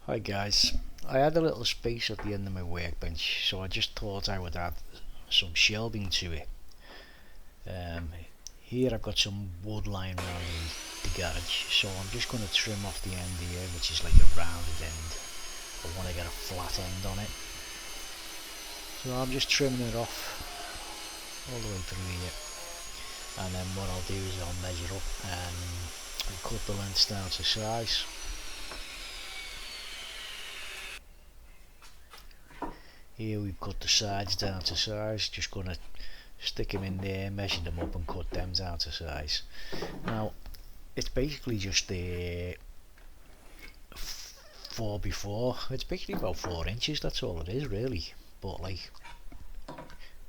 Hi guys, I had a little space at the end of my workbench, so I just thought I would add some shelving to it. Um, Here I've got some wood lying around the garage, so I'm just going to trim off the end here, which is like a rounded end. I want to get a flat end on it, so I'm just trimming it off all the way through here. And then what I'll do is I'll measure up and cut the lengths down to size. Here we've cut the sides down to size, just going to stick them in there, measure them up and cut them down to size. Now it's basically just a 4x4, it's basically about 4 inches, that's all it is really, but like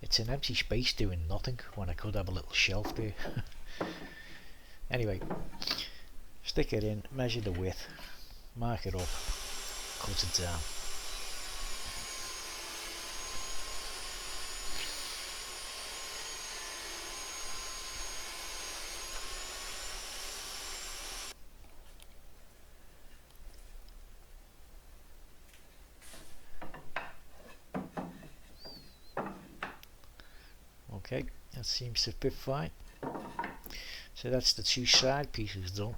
it's an empty space doing nothing when I could have a little shelf there. Anyway, stick it in, measure the width, mark it up, cut it down. Okay, that seems to fit fine. So that's the two side pieces done.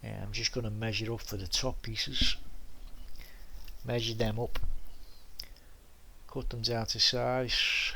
And I'm just going to measure up for the top pieces, measure them up, cut them down to size.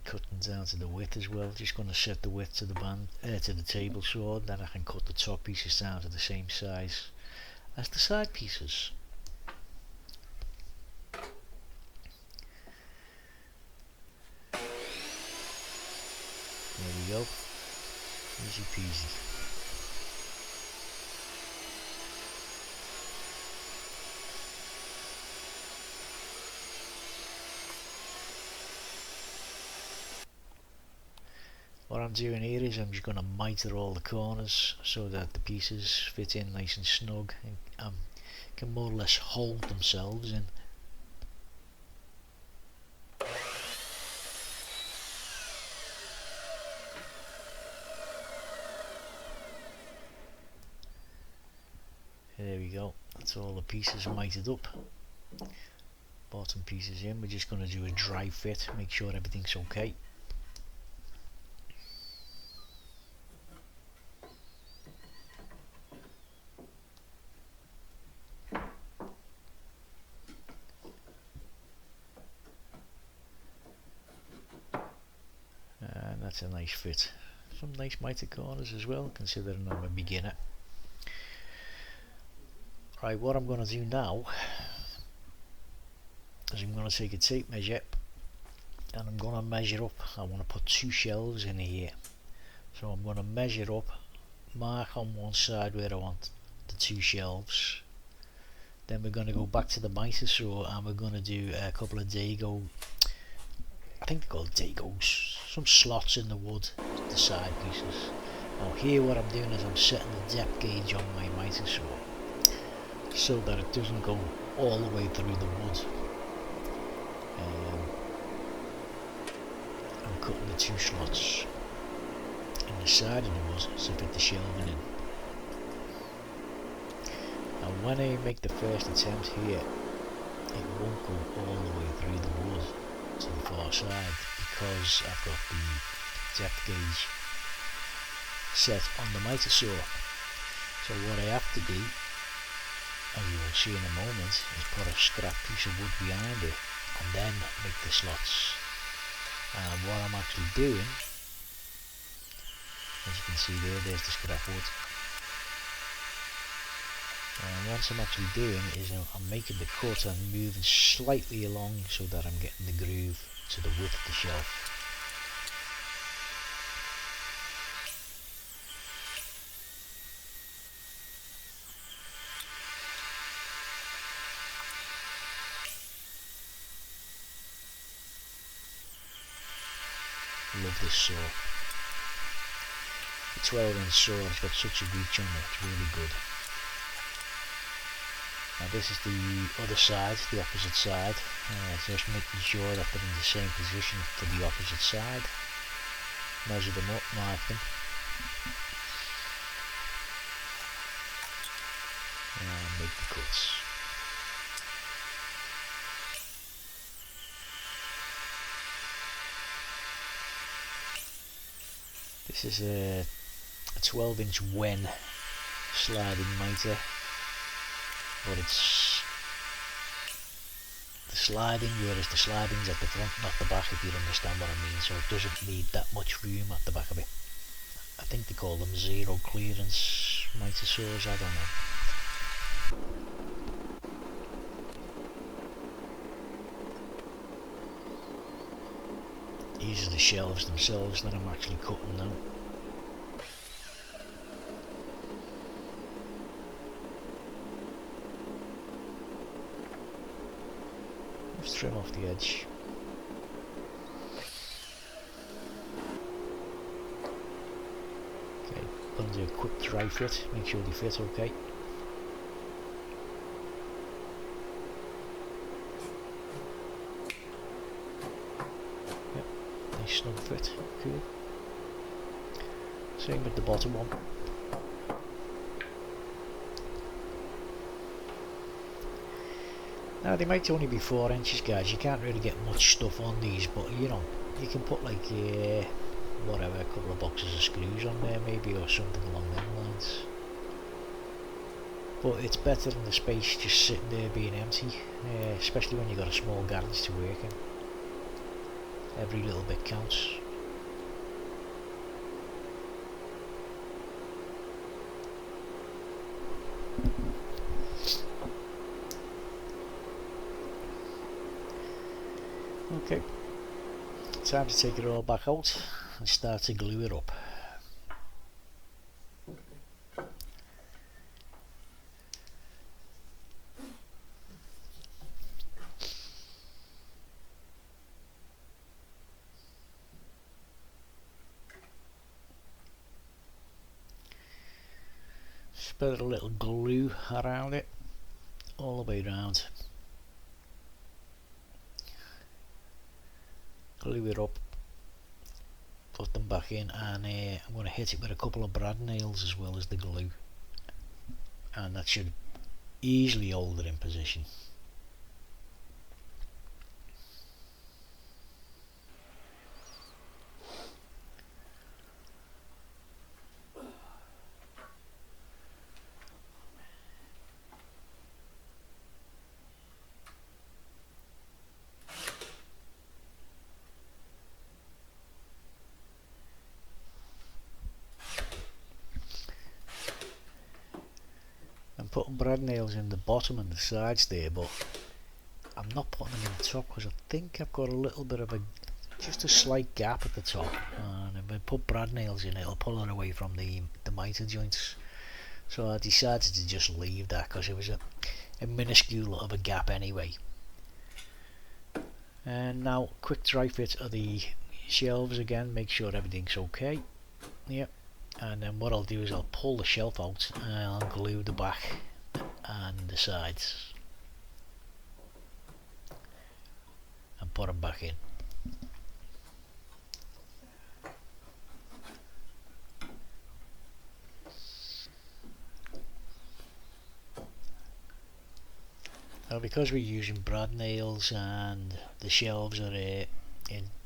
Cutting down to the width as well, just going to set the width to the to the table saw, then I can cut the top pieces down to the same size as the side pieces. There we go, easy peasy. What I'm doing here is I'm just going to miter all the corners so that the pieces fit in nice and snug and can more or less hold themselves in. There we go, that's all the pieces mitered up. Bottom pieces in, we're just going to do a dry fit, make sure everything's okay. And that's a nice fit. Some nice mitered corners as well, considering I'm a beginner. Right, what I'm going to do now is I'm going to take a tape measure and I'm going to measure up. I want to put 2 shelves in here, so I'm going to measure up, mark on one side where I want the 2 shelves. Then we're going to go back to the miter saw and we're going to do a couple of dago, I think they're called dagos, some slots in the wood, the side pieces. Now here what I'm doing is I'm setting the depth gauge on my miter saw so that it doesn't go all the way through the wood. I'm cutting the 2 slots in the side of the wood to fit the shelving in. Now when I make the first attempt here, it won't go all the way through the wood to the far side because I've got the depth gauge set on the miter saw. So what I have to do, as you will see in a moment, is put a scrap piece of wood behind it and then make the slots. And what I'm actually doing, as you can see there's the scrap wood. And once I'm actually doing is I'm making the cut and moving slightly along so that I'm getting the groove to the width of the shelf. Love this saw. The 12-inch saw has got such a reach on it, it's really good. Now this is the other side, the opposite side, just making sure that they're in the same position for the opposite side. Measure them up, mark them, and make the cuts. This is a 12-inch Wen sliding mitre, but it's the sliding, whereas the sliding's at the front, not the back, if you understand what I mean, so it doesn't need that much room at the back of it. I think they call them zero clearance mitre saws, I don't know. These are the shelves themselves that I'm actually cutting now. Just trim off the edge. Okay, gonna do a quick dry fit, make sure they fit okay. Yep, nice snug fit, cool. Same with the bottom one. Now they might only be 4 inches, guys, you can't really get much stuff on these, but you know, you can put like whatever, a couple of boxes of screws on there maybe, or something along them lines. But it's better than the space just sitting there being empty, especially when you've got a small garage to work in. Every little bit counts. Okay, time to take it all back out and start to glue it up. Spread a little glue around it, all the way around. Glue it up, put them back in, and I'm going to hit it with a couple of brad nails as well as the glue, and that should easily hold it in position. I'm putting brad nails in the bottom and the sides there, but I'm not putting them in the top because I think I've got a little bit of just a slight gap at the top, and if I put brad nails in, it'll pull it away from the mitre joints. So I decided to just leave that because it was a minuscule of a gap anyway. And now quick dry fit of the shelves again, make sure everything's okay. Yep. And then what I'll do is I'll pull the shelf out and I'll glue the back and the sides and put them back in. Now because we're using brad nails and the shelves are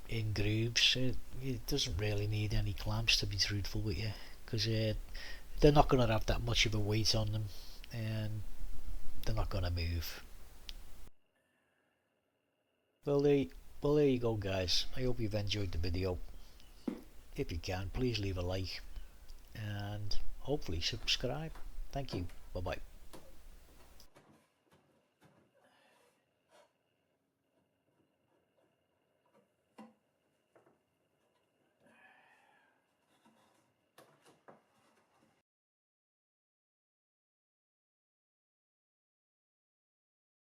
in grooves, it doesn't really need any clamps, to be truthful with you, because they're not going to have that much of a weight on them and they're not going to move. Well there you go, guys. I hope you've enjoyed the video. If you can, please leave a like and hopefully subscribe. Thank you. Bye bye.